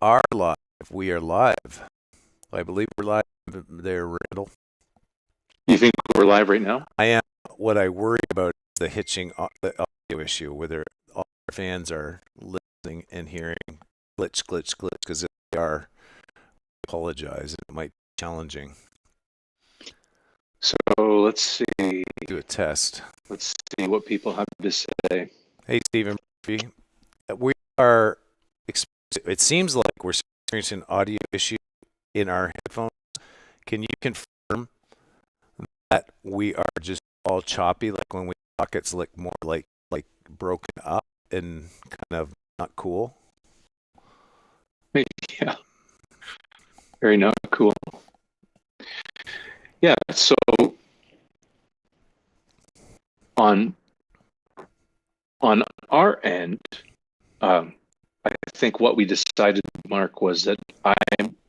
are live. We are live. I believe we're live there, Randall. You think we're live right now? I am. What I worry about is the the audio issue, whether all our fans are listening and hearing glitch, glitch, glitch, because if they are, I apologize. It might be challenging. So let's see. Do a test. Let's see what people have to say. Hey, Stephen Murphy. We are, it seems like we're experiencing audio issue in our headphones. Can you confirm that we are just all choppy, like when we talk it's like more like broken up and kind of not cool? Yeah, very not cool. Yeah, so on on our end, I think what we decided, Mark, was that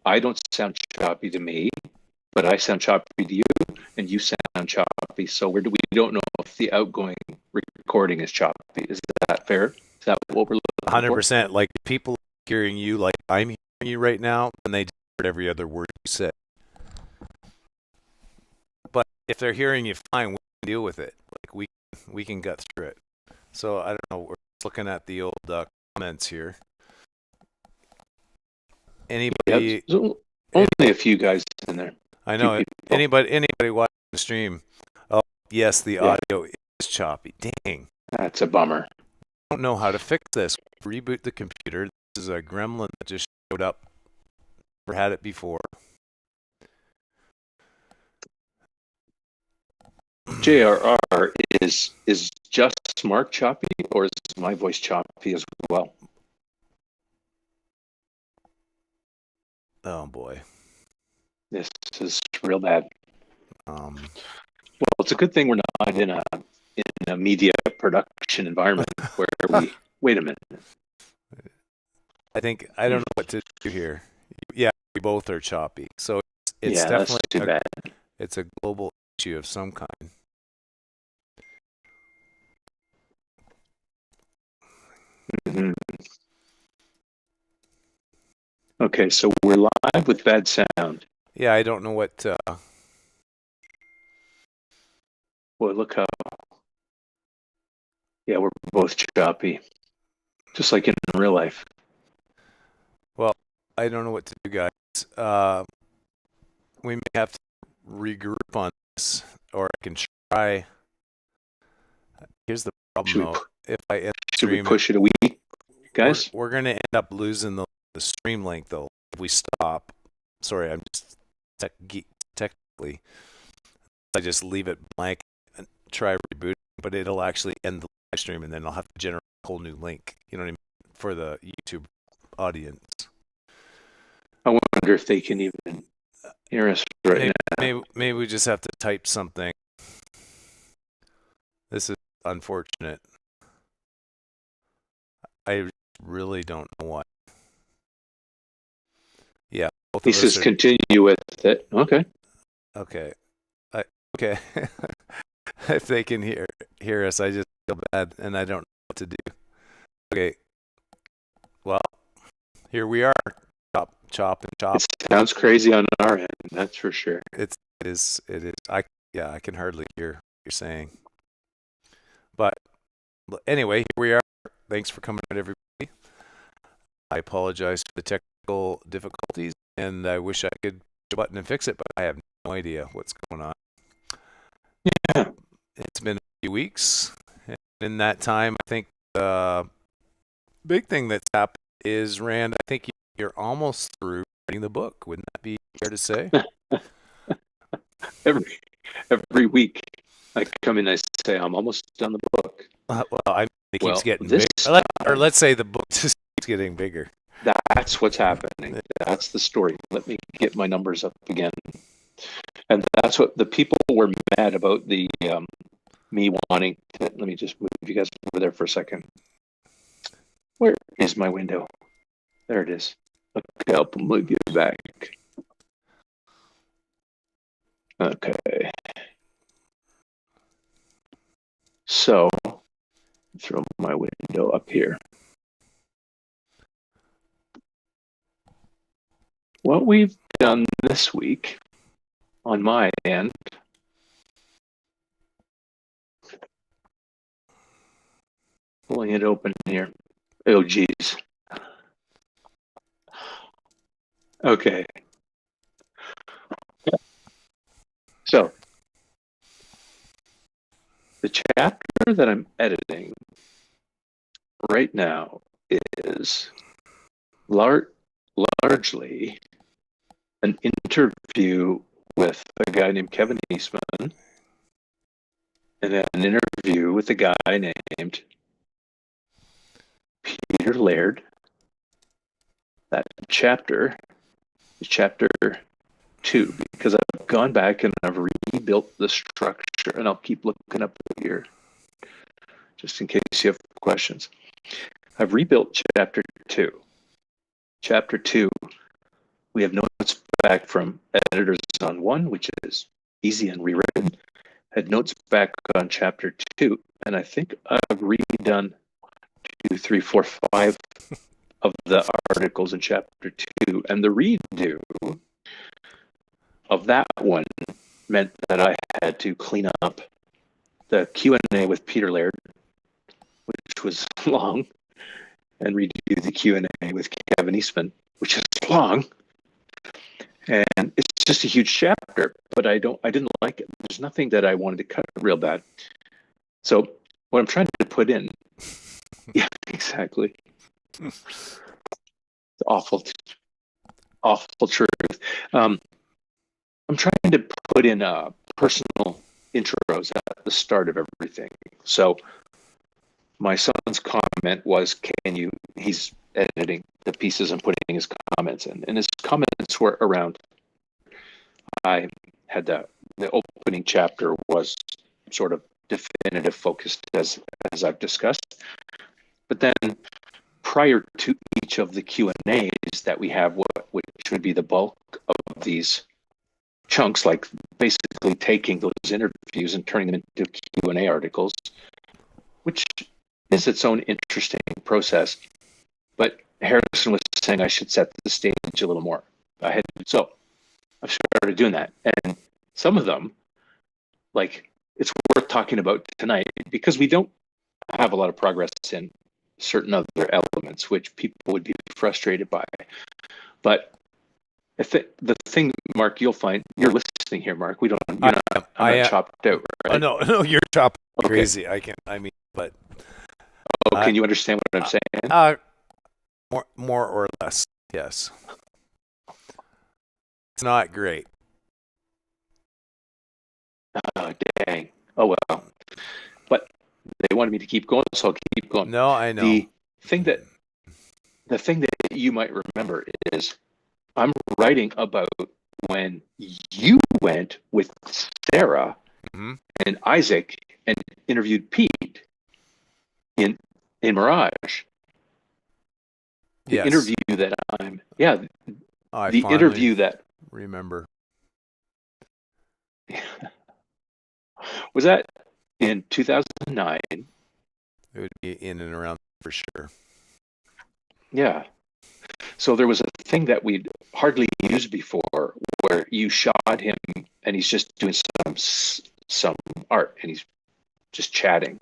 I don't sound choppy to me, but I sound choppy to you, and you sound choppy. So we don't know if the outgoing recording is choppy. Is that fair? Is that what we're looking for? 100%. Like people hearing you like I'm hearing you right now, and they just heard every other word you said. But if they're hearing you fine, we can deal with it. Like we can get through it. So I don't know. We're just looking at the old comments here. Yeah, Anybody? so Any, only a few guys in there. I Few know it. people. Anybody watching the stream? Oh, yes, the Yeah, audio is choppy. Dang. that's a bummer. I don't know how to fix this. Reboot the computer. This is a gremlin that just showed up. Never had it before. JRR is just Mark choppy, or is my voice choppy as well? Oh boy. This is real bad. Um, Well, it's a good thing we're not in a media production environment where we wait a minute. I think I don't know what to do here. Yeah, we both are choppy. So it's Yeah, that's definitely too bad. it's a global issue of some kind. Mhm. Okay, so we're live with bad sound. Yeah, I don't know what. Boy, look how, yeah, we're both choppy, just like in real life. Well, I don't know what to do, guys. We may have to regroup on this, or I can try. Here's the problem, Should we though. If I end the should we stream, push it a week, guys? we're gonna end up losing the stream link, though. If we stop, sorry, I'm just technically, I just leave it blank and try rebooting, but it'll actually end the live stream, and then I'll have to generate a whole new link. You know what I mean? For the YouTube audience. I wonder if they can even hear us right Maybe, now. maybe we just have to type something. This is unfortunate. I really don't know why. Yeah, both He of us says are continue with it. Okay. okay. Okay. If they can hear us, I just feel bad and I don't know what to do. Okay. Well, here we are. Chop, chop, and chop. It sounds crazy on our end, that's for sure. It is. I can hardly hear what you're saying. But anyway, here we are. Thanks for coming out, everybody. I apologize for the technical difficulties, and I wish I could push a button and fix it, but I have no idea what's going on. Yeah. It's been a few weeks. And in that time, I think the big thing that's happened is, Rand, I think you're almost through writing the book. Wouldn't that be fair to say? every every week I come in, I say I'm almost done the book. Well, I mean, it keeps Well, getting this bigger. Or time, let's say the book just keeps getting bigger. that's what's happening. That's the story. Let me get my numbers up again. And that's what the people were mad about, the me wanting to, let me just move you guys over there for a second. Where is my window? There it is. Okay, I'll move you back. Okay. So throw my window up here. what we've done this week on my end, pulling it open here. Oh, geez. Okay. So the chapter that I'm editing right now is largely an interview with a guy named Kevin Eastman and then an interview with a guy named Peter Laird. That chapter is chapter 2 because I've gone back and I've rebuilt the structure, and I'll keep looking up here just in case you have questions. I've rebuilt chapter 2. Chapter 2, we have notes back from editors on 1, which is easy and rewritten. Had notes back on chapter 2, and I think I've redone 2, 3, 4, 5 of the articles in chapter 2, and the redo of that one meant that I had to clean up the Q&A with Peter Laird, which was long, and redo the Q&A with Kevin Eastman, which is long. And it's just a huge chapter, but I didn't like it. There's nothing that I wanted to cut real bad. So what I'm trying to put in, yeah, exactly. It's awful truth. I'm trying to put in personal intros at the start of everything. So my son's comment was, he's editing the pieces and putting his comments in. And his comments were around, I had the opening chapter was sort of definitive focused as I've discussed. But then prior to each of the Q&As that we have, which would be the bulk of these chunks, like basically taking those interviews and turning them into Q&A articles, which is its own interesting process. But Harrison was saying I should set the stage a little more ahead. So I've started doing that. And some of them, like, it's worth talking about tonight because we don't have a lot of progress in certain other elements, which people would be frustrated by. But the thing, Mark, you'll find, you're listening here, Mark. I'm not chopped out, right? No, you're chopped Okay. crazy. But can you understand what I'm saying? More or less, yes. It's not great. Oh, dang. Oh, well. But they wanted me to keep going, so I'll keep going. No, I know. The thing that you might remember is I'm writing about when you went with Sarah and Isaac and interviewed Pete in Mirage. The interview that the interview that remember was that in 2009. It would be in and around for sure. Yeah. So there was a thing that we'd hardly used before where you shot him and he's just doing some art and he's just chatting.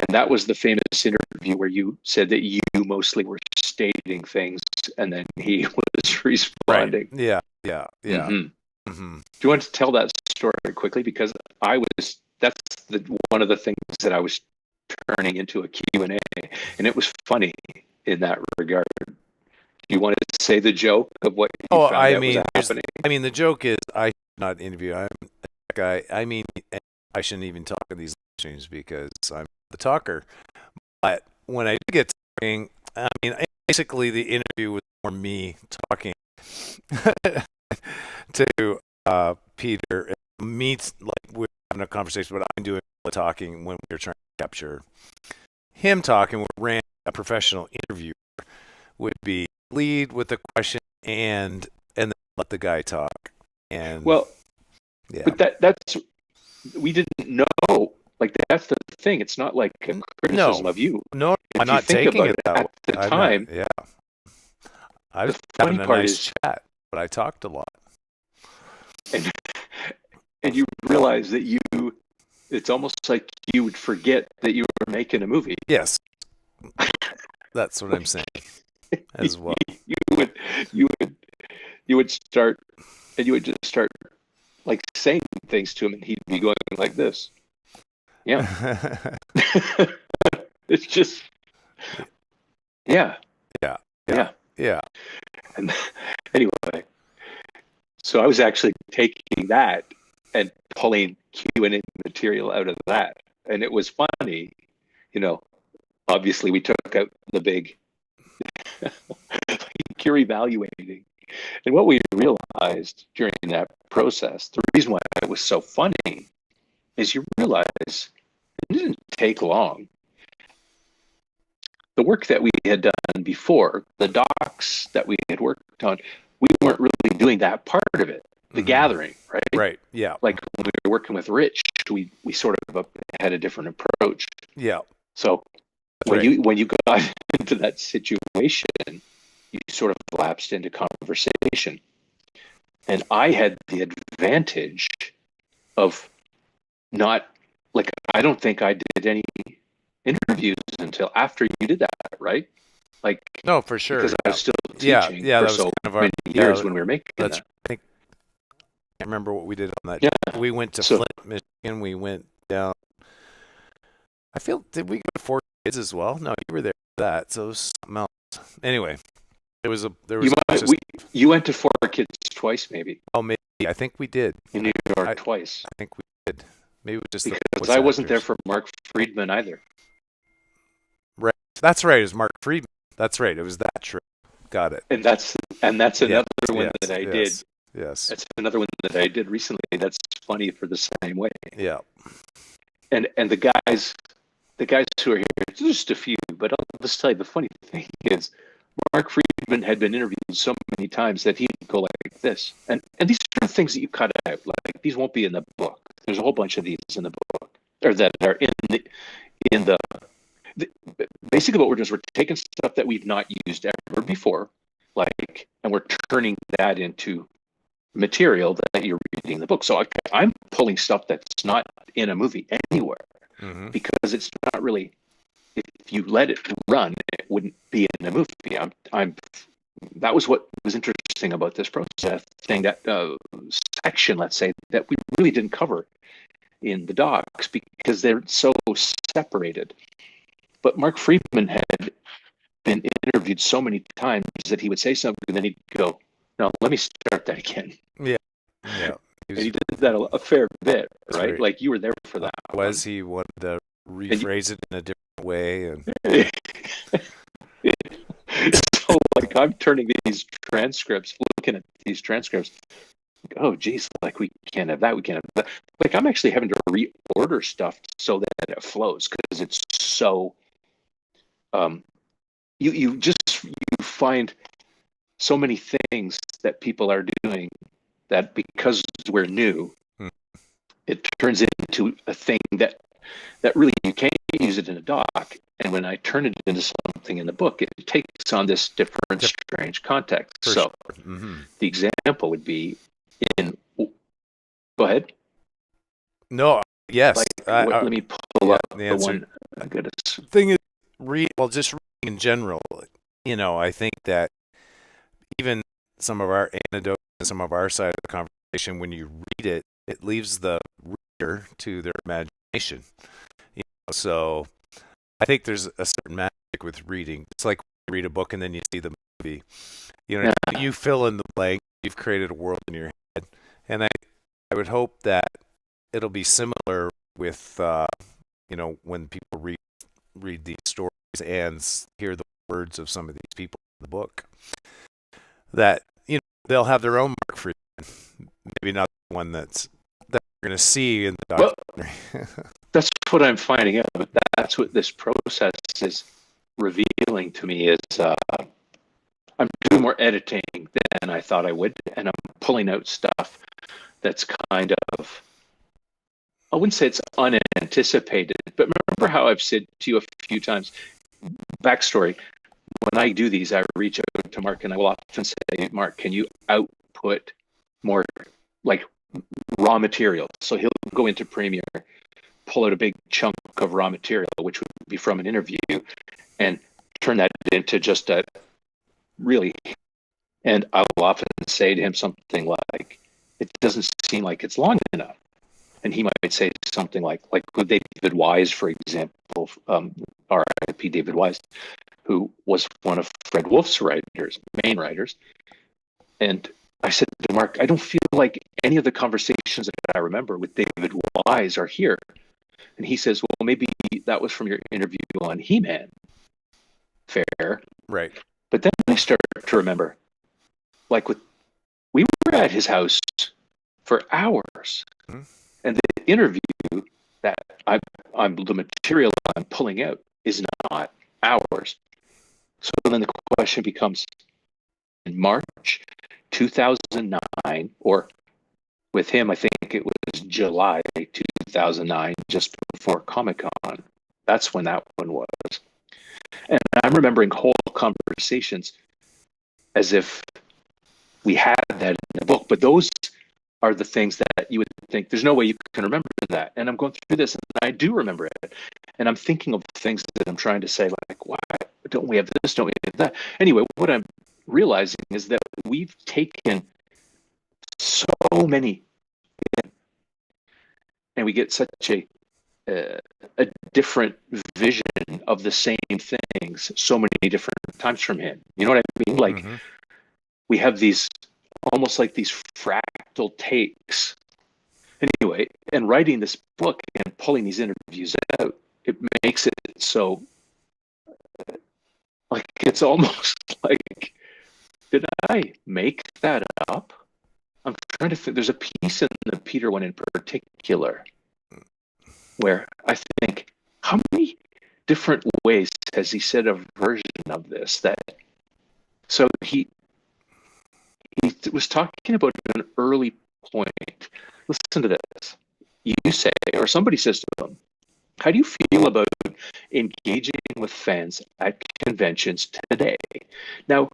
And that was the famous interview where you said that you mostly were stating things and then he was responding. Right. Yeah. Mm-hmm. Mm-hmm. Do you want to tell that story quickly? Because that's one of the things that I was turning into a Q&A, and it was funny in that regard. Do you want to say the joke of what you found out was happening? I mean, the joke is I should not interview. I'm a guy. I mean, I shouldn't even talk in these streams because I'm the talker. But when I did get talking, I mean, basically the interview was more me talking to Peter. Meets like we're having a conversation, but I'm doing the talking when we were trying to capture him talking. Ran a professional interviewer would be lead with the question and then let the guy talk. And well, yeah. But that's we didn't know. Like that's the thing. It's not like a criticism of you. No, I'm not taking it at the time. I was The having funny a part nice is, chat, but I talked a lot. and and you realize that it's almost like you would forget that you were making a movie. Yes, that's what I'm saying as well. You would you would you would start and you would just start like saying things to him, and he'd be going like this. Yeah. It's just, yeah, Yeah, yeah, yeah. yeah. And anyway, so I was actually taking that and pulling Q&A material out of that. And it was funny, you know, obviously we took out the big you're evaluating. And what we realized during that process, the reason why it was so funny is you realize it didn't take long. The work that we had done before, the docs that we had worked on, we weren't really doing that part of it, the gathering, right? Right. Yeah. Like when we were working with Rich, we sort of had a different approach. Yeah. So That's when you got into that situation, you sort of lapsed into conversation. And I had the advantage of not, like, I don't think I did any interviews until after you did that, right? Like, No, for sure. because I Yeah. was still Yeah. teaching Yeah. for That was so kind of our. many Yeah. years when we were making That's. that. I think. I remember what we did on that. Yeah. We went to So Flint, Michigan. We went down. I feel. Did we go to Four Kids as well? No, you were there for that. So it was something else. Anyway, there you was a bunch might of. you went to Four Kids twice, maybe Oh, maybe. I think we did. in New York I twice, think we did. Maybe it was just the because voice I wasn't there actors. for Mark Friedman either. Right. That's right. It was Mark Friedman. That's right. It was that trip. Got it. And that's Yeah. another one Yes. that I did. Yes. Yes. That's another one that I did recently. That's funny for the same way. Yeah. And the guys who are here, just a few, but I'll just tell you the funny thing is Mark Friedman had been interviewed so many times that he'd go like this. And these are things that you cut out. Like, these won't be in the book. There's a whole bunch of these in the book, or that are in the basically what we're doing is we're taking stuff that we've not used ever before, like, and we're turning that into material that you're reading in the book. So I'm pulling stuff that's not in a movie anywhere, Mm-hmm. because it's not really, if you let it run, it wouldn't be in a movie. I'm that was what was interesting about this process thing, that section, let's say, that we really didn't cover in the docs because they're so separated. But Mark Friedman had been interviewed so many times that he would say something and then he'd go, "No, let me start that again." Yeah. Yeah. And he did that a fair bit, right? Right. Like, you were there for that Was he wanted to rephrase it in a different way? And so, like, I'm turning these transcripts, looking at these transcripts, like, oh geez, like, we can't have that, we can't have that. Like, I'm actually having to reorder stuff so that it flows, because it's so you find so many things that people are doing that, because we're new, Hmm. it turns into a thing that really you can't use it in a doc. And when I turn it into something in the book, it takes on this different, strange context. For So sure. Mm-hmm. the example would be in. Go ahead. No. Yes. Like, let me pull yeah, up the the answer. one. I gotta. Thing is, just reading in general. I think that even some of our anecdotes and some of our side of the conversation, when you read it, it leaves the reader to their imagination. So I think there's a certain magic with reading. It's like you read a book and then you see the movie. Yeah. You fill in the blank. You've created a world in your head, and I would hope that it'll be similar with when people read these stories and hear the words of some of these people in the book, that they'll have their own Mark Friedman, maybe not the one that we're going to see in the documentary. Well, that's what I'm finding out. That's what this process is revealing to me, is I'm doing more editing than I thought I would, and I'm pulling out stuff that's kind of, I wouldn't say it's unanticipated, but remember how I've said to you a few times, backstory, when I do these, I reach out to Mark and I will often say, Mark, can you output more like raw material? So he'll go into Premiere, pull out a big chunk of raw material, which would be from an interview, and turn that into just a really. And I'll often say to him something like, it doesn't seem like it's long enough. And he might say something like with David Wise, for example, R.I.P. David Wise, who was one of Fred Wolf's main writers. And I said to Mark, I don't feel like any of the conversations that I remember with David Wise are here. And he says, well, maybe that was from your interview on He-Man. Fair. Right. But then I start to remember, we were at his house for hours. Mm-hmm. And the interview that the material I'm pulling out is not hours. So then the question becomes, in March 2009, or with him, I think it was July 2009, just before Comic-Con. That's when that one was. And I'm remembering whole conversations as if we had that in the book, but those are the things that you would think, there's no way you can remember that. And I'm going through this and I do remember it. And I'm thinking of things that I'm trying to say, like, why don't we have this? Don't we have that? Anyway, what I'm realizing is that we've taken so many and we get such a different vision of the same things so many different times from him. You know what I mean? Like, mm-hmm. We have these almost like these fractal takes. Anyway, and writing this book and pulling these interviews out, it makes it so like it's almost like, did I make that up? I'm trying to think. There's a piece in the Peter one in particular where I think, how many different ways has he said a version of this? That so he was talking about an early point. Listen to this. You say, or somebody says to him, how do you feel about engaging with fans at conventions today? Now,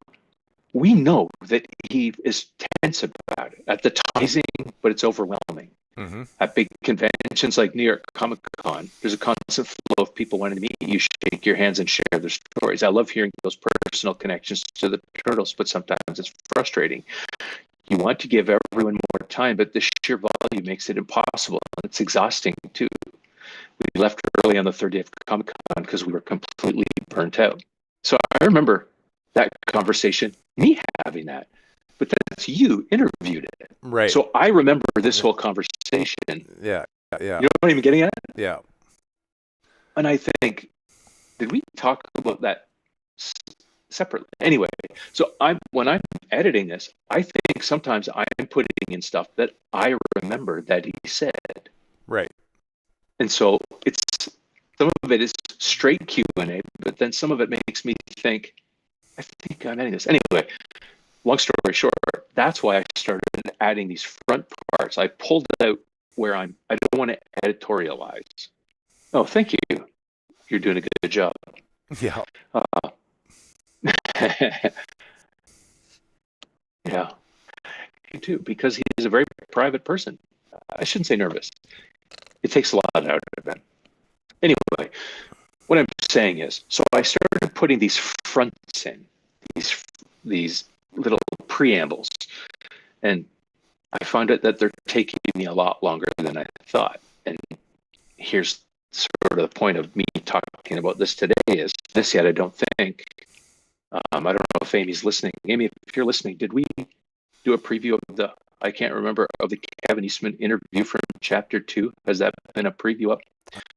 we know that he is tense about it at the teasing, but it's overwhelming. Mm-hmm. At big conventions like New York Comic Con, there's a constant flow of people wanting to meet you, shake your hands, and share their stories. I love hearing those personal connections to the Turtles, but sometimes it's frustrating. You want to give everyone more time, but the sheer volume makes it impossible. It's exhausting too. We left early on the third day of Comic Con because we were completely burnt out. So I remember that conversation, me having that, but that's you interviewed it. Right. So I remember this whole conversation. Yeah. You know what I'm getting at? Yeah. And I think, did we talk about that separately? Anyway, so when I'm editing this, I think sometimes I'm putting in stuff that I remember that he said. Right. And so it's some of it is straight Q&A, but then some of it makes me think, I think I'm adding this. Anyway, long story short, that's why I started adding these front parts. I pulled it out where I don't want to editorialize. Oh, thank you. You're doing a good job. Yeah. Yeah. Me too, because he's a very private person. I shouldn't say nervous. It takes a lot out of him. Anyway, what I'm saying is, so I started putting these fronts in, these little preambles, and I found out that they're taking me a lot longer than I thought. And here's sort of the point of me talking about this today is this yet I don't think. I don't know if Amy's listening. Amy, if you're listening, did we do a preview of I can't remember, of the Kevin Eastman interview from Chapter 2? Has that been a preview up?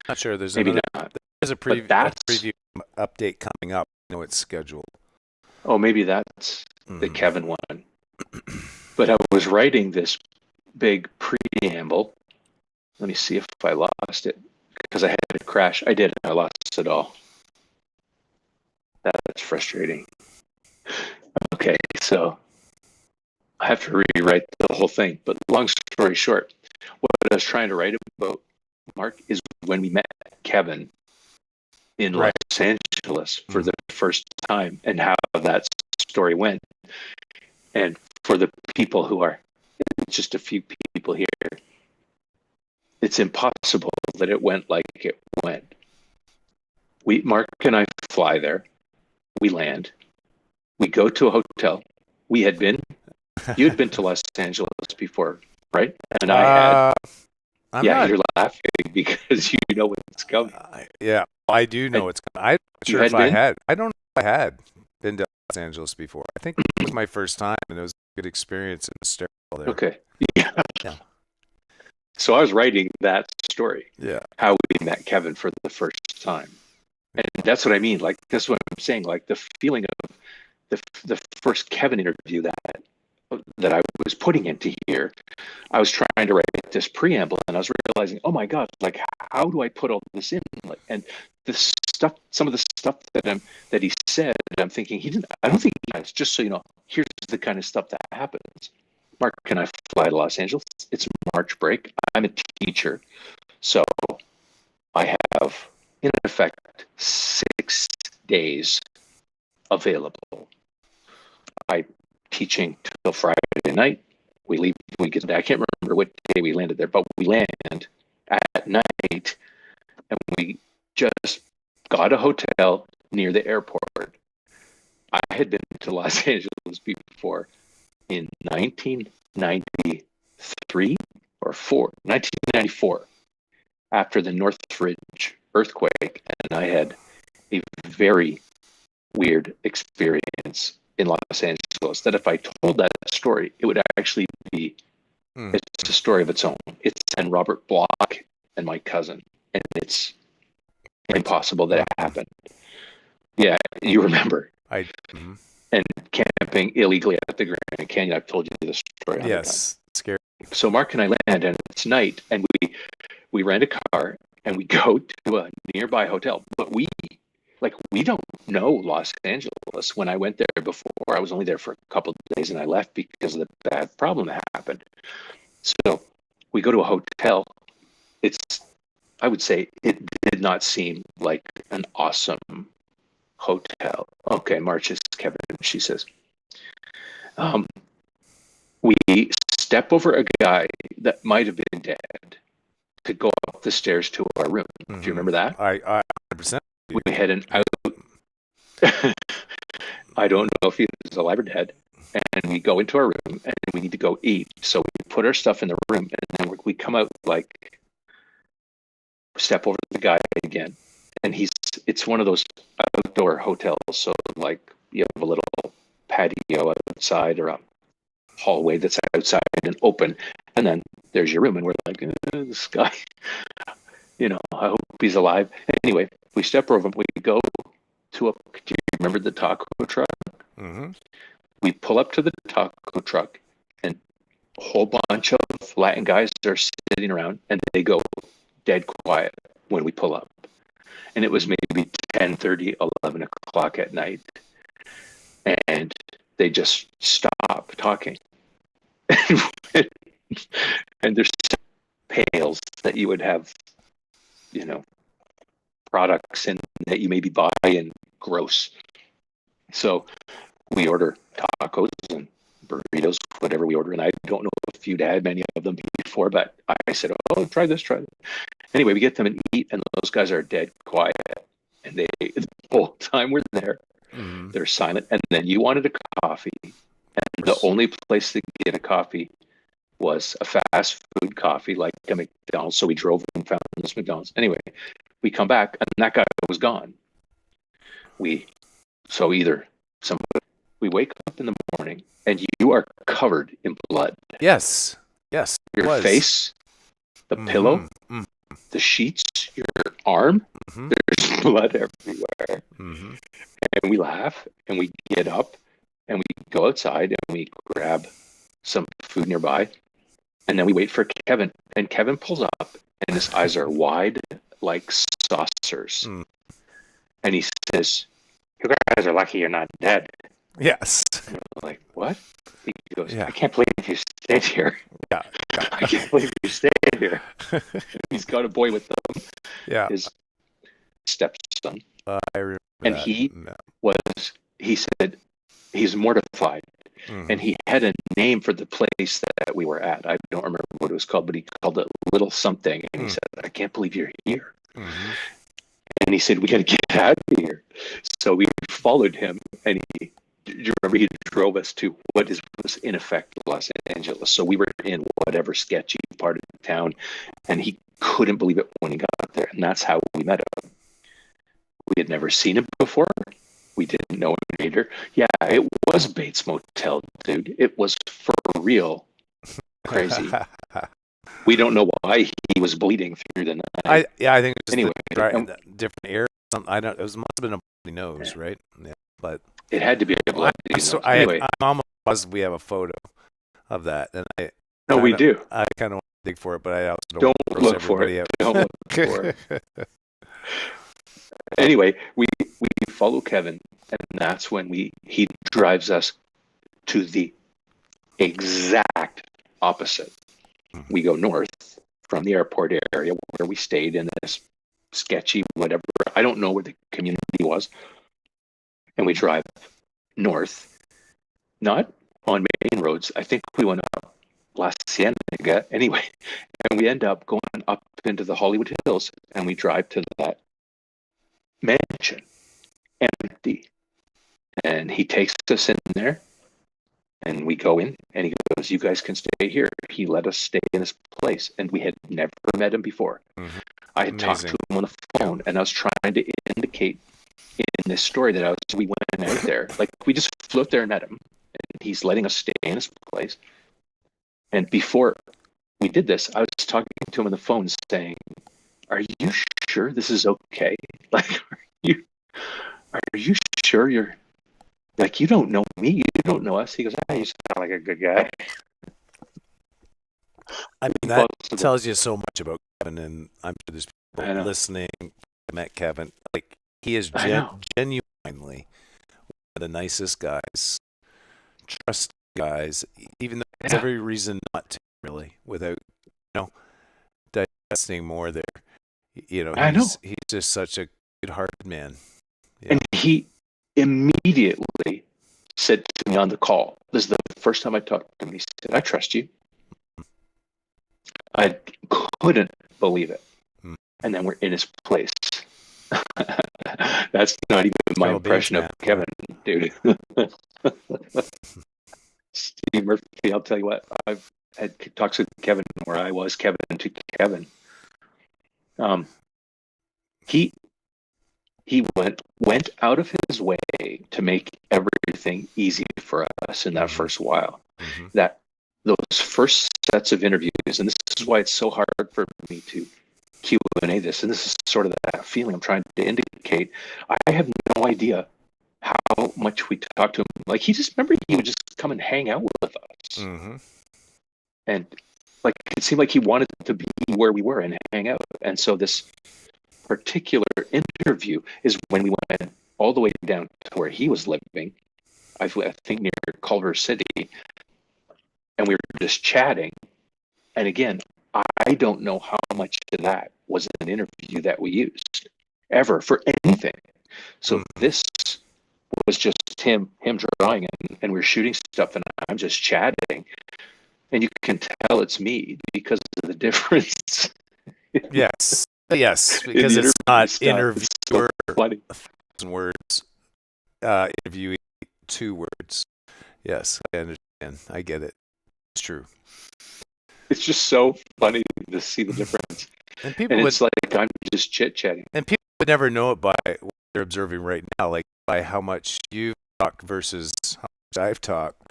Not sure. There's maybe not. There's a preview update coming up. I know it's scheduled. Oh, maybe that's the Kevin one. But I was writing this big preamble. Let me see if I lost it because I had it crash. I did. I lost it all. That's frustrating. Okay, so I have to rewrite the whole thing. But long story short, what I was trying to write about, Mark, is when we met Kevin, in Los Right. Angeles for Mhm. the first time, and how that story went. And for the people who are just a few people here, it's impossible that it went like it went. Mark and I fly there. We land. We go to a hotel. We had been. You had been to Los Angeles before, right? And I had. Uh, I'm Yeah, not. you're laughing because you know what's coming. Yeah, I do And know it's. I'm not you sure if hadn't I been. had. I don't know if I had been to Los Angeles before. I think it was my first time, and it was a good experience. It was sterile there. Okay. Yeah. Yeah. So I was writing that story, Yeah. how we met Kevin for the first time, and that's what I mean. Like that's what I'm saying. Like the feeling of the first Kevin interview that I was putting into here. I was trying to write this preamble, and I was realizing, oh my god, like how do I put all this in? Like, and the stuff, some of the stuff that he said, I'm thinking he didn't. I don't think he has. Just so you know, here's the kind of stuff that happens. Mark, can I fly to Los Angeles? It's March break. I'm a teacher, so I have, in effect, 6 days available. I teaching till Friday night. We leave. We get. I can't remember what day we landed there, but we land at night, and we just got a hotel near the airport. I had been to Los Angeles before in 1993 or 1994, after the Northridge earthquake, and I had a very weird experience in Los Angeles that if I told that story, it would actually be, Mm. it's a story of its own. It's and Robert Block and my cousin, and it's Right. impossible that it Mm. happened. Yeah, you remember. Mhm. And camping illegally at the Grand Canyon. I've told you this story 100 times. Yes. Scary. So Mark and I land, and it's night, and we rent a car and we go to a nearby hotel. But we don't know Los Angeles. When I went there before, I was only there for a couple of days, and I left because of the bad problem that happened. So we go to a hotel. It's, I would say, it did not seem like an awesome hotel. Okay, March is Kevin. She says, um, we step over a guy that might have been dead to go up the stairs to our room. Do you Mhm. remember that? I 100% do. We head an Yeah. out. I don't know if he was alive or dead. And we go into our room and we need to go eat. So we put our stuff in the room, and then we come out, like, step over the guy again. And it's one of those outdoor hotels. So, like, you have a little patio outside or a hallway that's outside and open. And then there's your room. And we're like, this guy, I hope he's alive. Anyway, we step over him. We go do you remember the taco truck? Mm-hmm. We pull up to the taco truck, and a whole bunch of Latin guys are sitting around, and they go dead quiet when we pull up. And it was maybe 10:30, 11 o'clock at night. And they just stop talking. And there's pails that you would have, you know, products in that you maybe buy in gross. So we order tacos and burritos, whatever we order. And I don't know if you'd had many of them before, but I said, oh, try this, try this. Anyway, we get them and eat, and those guys are dead quiet. And the whole time we're there, Mm-hmm. they're silent. And then you wanted a coffee. And the only place to get a coffee was a fast food coffee, like a McDonald's. So we drove and found this McDonald's. Anyway, we come back, and that guy was gone. So either we wake up in the morning, and you are covered in blood. Yes. Yes. It Your was. face, the pillow, Mm-hmm. the sheets, your arm, Mm-hmm. there's blood everywhere. Mm-hmm. And we laugh, and we get up, and we go outside, and we grab some food nearby, and then we wait for Kevin. And Kevin pulls up, and his eyes are wide like saucers. Mm. And he says, "You guys are lucky you're not dead." Yes. And we're like, what? He goes, Yeah. "I can't believe you stayed here. Yeah. I can't believe you stayed here." He's got a boy with them. Yeah. His stepson, I remember and that. Yeah. he said he's mortified, and Hmm. he had a name for the place that we were at. I don't remember what it was called, but he called it Little Something, and he said, "I can't believe you're here." Mm-hmm. And he said, "We got to get out of here." So we followed him, and do you remember he drove us to was in effect Los Angeles. So we were in whatever sketchy part of town, and he couldn't believe it when he got there. And that's how we met him. We had never seen him before. We didn't know him either. Yeah, it was Bates Motel, dude. It was for real crazy. We don't know why he was bleeding through the night. I think it's just Anyway, the different air. Something I don't. It must have been a bloody nose, right? Yeah, but it had to be a bloody so nose. Anyway, I'm almost positive we have a photo of that, and no, we do. I kind of want to dig for it, but I also don't Don't want to gross look for everybody it. out. Don't look for it. Anyway, we follow Kevin, and that's when he drives us to the exact opposite. We go north from the airport area where we stayed in this sketchy whatever. I don't know where the community was, and we drive north, not on main roads. I think we went up La Cienega anyway, and we end up going up into the Hollywood Hills, and we drive to that mansion, empty. And he takes us in there, and we go in, and he goes, "You guys can stay here." He let us stay in this place, and we had never met him before. Mm-hmm. I had talked to him on the phone, and I was trying to indicate in this story that we went out there, like we just flew out there and met him, and he's letting us stay in his place. And before we did this, I was talking to him on the phone, saying, "Are you sure this is okay? Like, you are you sure you're like, you don't know me, you don't know us?" He goes, "Ah, you sound like a good guy." I mean, that Impossible. tells you so much about Kevin, and I'm sure there's I people know. listening that met Kevin. Like, he is I know. genuinely one of the nicest guys, trusted guys, even though there's Yeah, every reason not to, really, without, you know, digesting more there. I know. He's just such a good-hearted man. And Yeah. he immediately said to me on the call, this is the first time I talked to him, he said, "I trust you." I couldn't believe it. Mm. And then we're in his place. That's not even my Turtle Beach, impression of man. Kevin, dude. Steve Murphy, I'll tell you what, I've had talks with Kevin where I was Kevin to Kevin. Um, he he went out of his way to make everything easy for us in that Mm-hmm. first while. Mm-hmm. That those first sets of interviews, and this is why it's so hard for me to Q&A this, and this is sort of that feeling I'm trying to indicate. I have no idea how much we talked to him. Like, he would just come and hang out with us, Mm-hmm. and like it seemed like he wanted to be where we were and hang out. And so this particular interview is when we went all the way down to where he was living. I think near Culver City, and we were just chatting. And again, I don't know how much of that was an interview that we used ever for anything. So Mm-hmm. this was just him drawing, and we're shooting stuff, and I'm just chatting, and you can tell it's me because of the difference Yes. Yes, in because the it's interview not stuff. It's so interviewer funny. 1,000 words, interviewee 2 words. Yes, I understand. I get it. It's true. It's just so funny to see the difference. And And it's like I'm just chit chatting. people would never know it by what they're observing right now, like by how much you talk versus how much I've talked.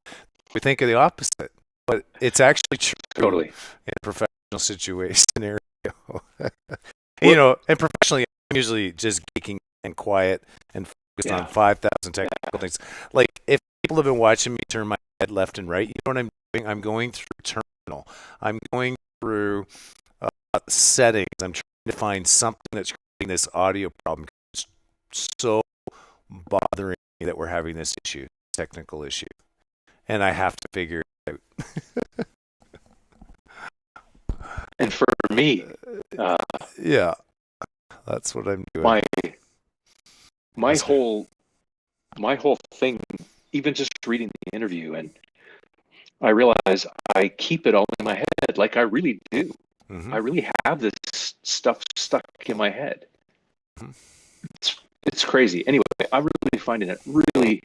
We think of the opposite, but it's actually true Totally. in a professional situation scenario. Well, And professionally, I'm usually just geeking and quiet and focused on yeah. 5,000 technical things. Like, if people have been watching me turn my head left and right, you know what I'm doing? I'm going through terminal. I'm going through settings. I'm trying to find something that's creating this audio problem. It's so bothering me that we're having this issue, technical issue, and I have to figure it out. And for me, uh, Yeah. That's what I'm doing. My my Yes, sir. whole my whole thing, even just reading the interview, and I realize I keep it all in my head. Like I really do. Mm-hmm. I really have this stuff stuck in my head. It's crazy. Anyway, I'm really finding it really.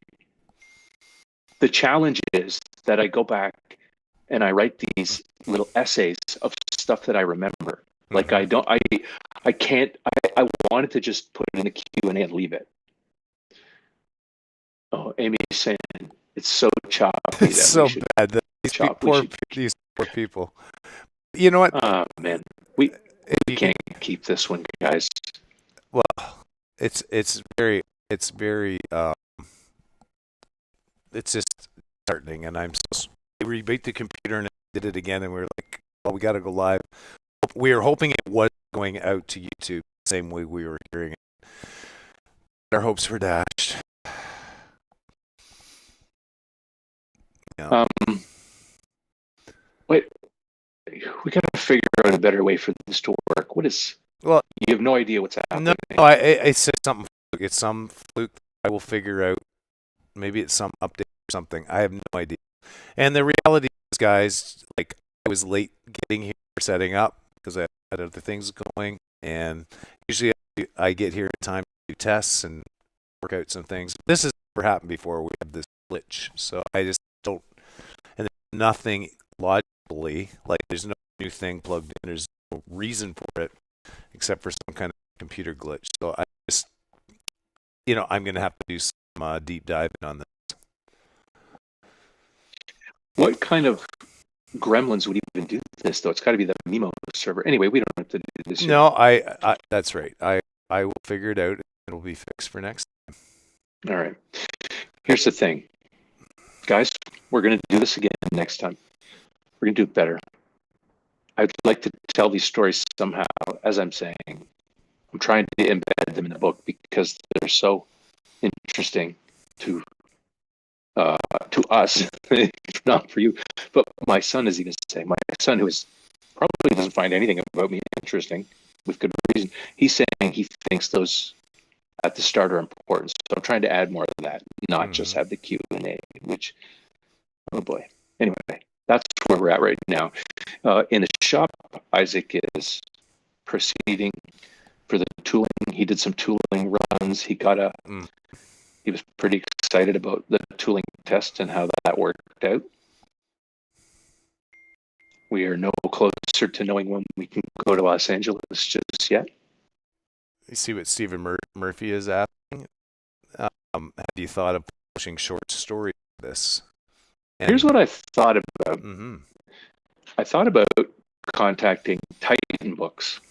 The challenge is that I go back and I write these little essays of stuff that I remember. Like Mm-hmm. I can't. I wanted to just put it in a Q&A and leave it. Oh, Amy's saying it's so choppy It's that we so should bad that chop. We should. these poor people. You know what? Oh man, we You can, can't keep this one, guys. well, it's very it's just disheartening, and I reboot the computer and I did it again, and we were like, well, we got to go live. We were hoping it was going out to YouTube the same way we were hearing it. Our hopes were dashed. Yeah. Um, wait, we got to figure out a better way for this to work. What is? Well, You have no idea what's no, happening. I said something. It's some fluke. I will figure out. Maybe it's some update or something. I have no idea. And the reality is, guys, like I was late getting here, setting up because I had other things going, and usually I get here in time to do tests and work out some things. This has never happened before. We have this glitch, so I just don't. And there's nothing logically, like there's no new thing plugged in. There's no reason for it except for some kind of computer glitch. So I just, I'm gonna have to do some deep diving on this. What kind of gremlins would even do this, though? It's got to be the Mimo server. Anyway, we don't have to do this here. No, I that's right. I will figure it out. It'll be fixed for next. All right. Here's the thing, guys. We're going to do this again next time. We're going to do it better. I'd like to tell these stories somehow, as I'm saying. I'm trying to embed them in the book because they're so interesting to us, if not for you. But my son is even saying, my son, who is probably doesn't find anything about me interesting, with good reason, he's saying he thinks those at the start are important. So I'm trying to add more of that, not just have the Q&A, which, oh boy. Anyway, that's where we're at right now. In the shop, Isaac is proceeding for the tooling. He did some tooling runs. He was pretty excited about the tooling test and how that worked out. We are no closer to knowing when we can go to Los Angeles just yet. You see what Stephen Murphy is asking? Have you thought of publishing short stories of this? Here's what I thought about. Mm-hmm. I thought about contacting Titan Books.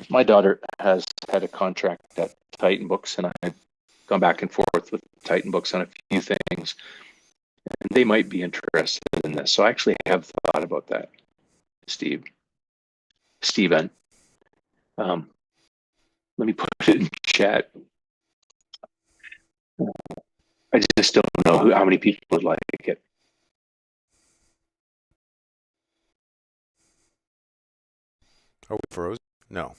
My daughter has had a contract at Titan Books, and I've gone back and forth with Titan Books on a few things, and they might be interested in this. So I actually have thought about that, Steven. Let me put it in chat. I just don't know how many people would like it. Are we frozen? No.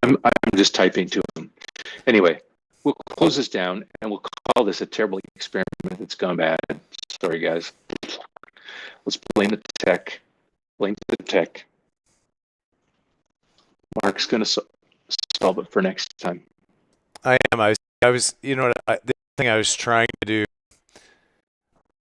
I'm just typing to him. Anyway, we'll close this down and we'll call this a terrible experiment that's gone bad. Sorry, guys. Let's blame the tech. Blame the tech. Mark's going to solve it for next time. I am. I was. You know what? The thing I was trying to do.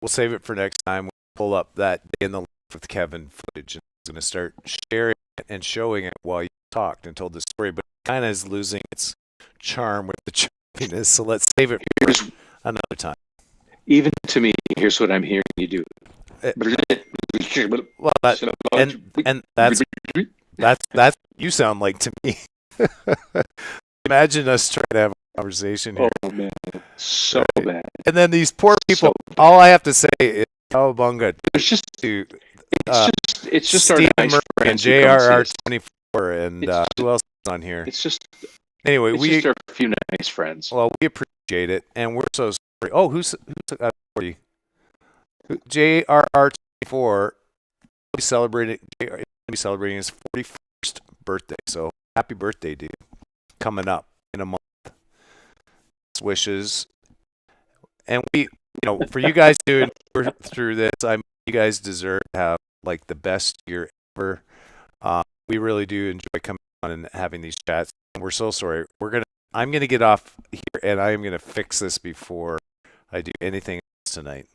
We'll save it for next time. We'll pull up that day in the life with Kevin footage, and I was going to start sharing it and showing it while you talked and told the story. But it kind of is losing its charm with the choppiness. So let's save it for another time. Even to me, here's what I'm hearing you do. Well, and that's you sound like to me. Imagine us trying to have a conversation here. Oh man, so right? Bad. And then these poor people. So all I have to say is "Cowabunga" to it's just Steve our nice Murray and friends JRR24 and who else is on here? It's just anyway. It's just our few nice friends. Well, we appreciate it, and we're so sorry. Oh, who's sorry? JRR24 celebrating his 41st birthday. So happy birthday, dude. Coming up in a month. Wishes. And for you guys doing through this, you guys deserve to have like the best year ever. We really do enjoy coming on and having these chats. We're so sorry. I'm gonna get off here and I am gonna fix this before I do anything else tonight.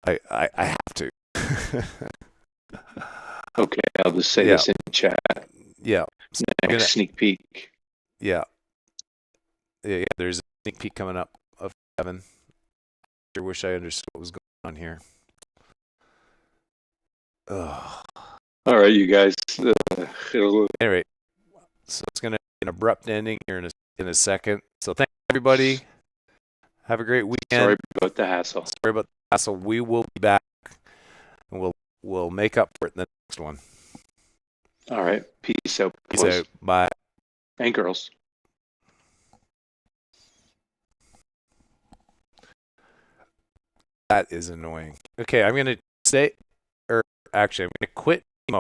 I have to. Okay, I'll just say Yeah. this in chat. Yeah. So Next sneak peek. yeah. There's a sneak peek coming up of Kevin. I wish I understood what was going on here. Ugh. All right, you guys. Anyway, so it's gonna be an abrupt ending here in a second. So thank you, everybody. Have a great weekend. Sorry about the hassle. Sorry about the hassle. We will be back, and we'll make up for it in the next one. All right. Peace out. Peace out. Bye. And girls. That is annoying. Okay, I'm gonna say, or actually, I'm gonna quit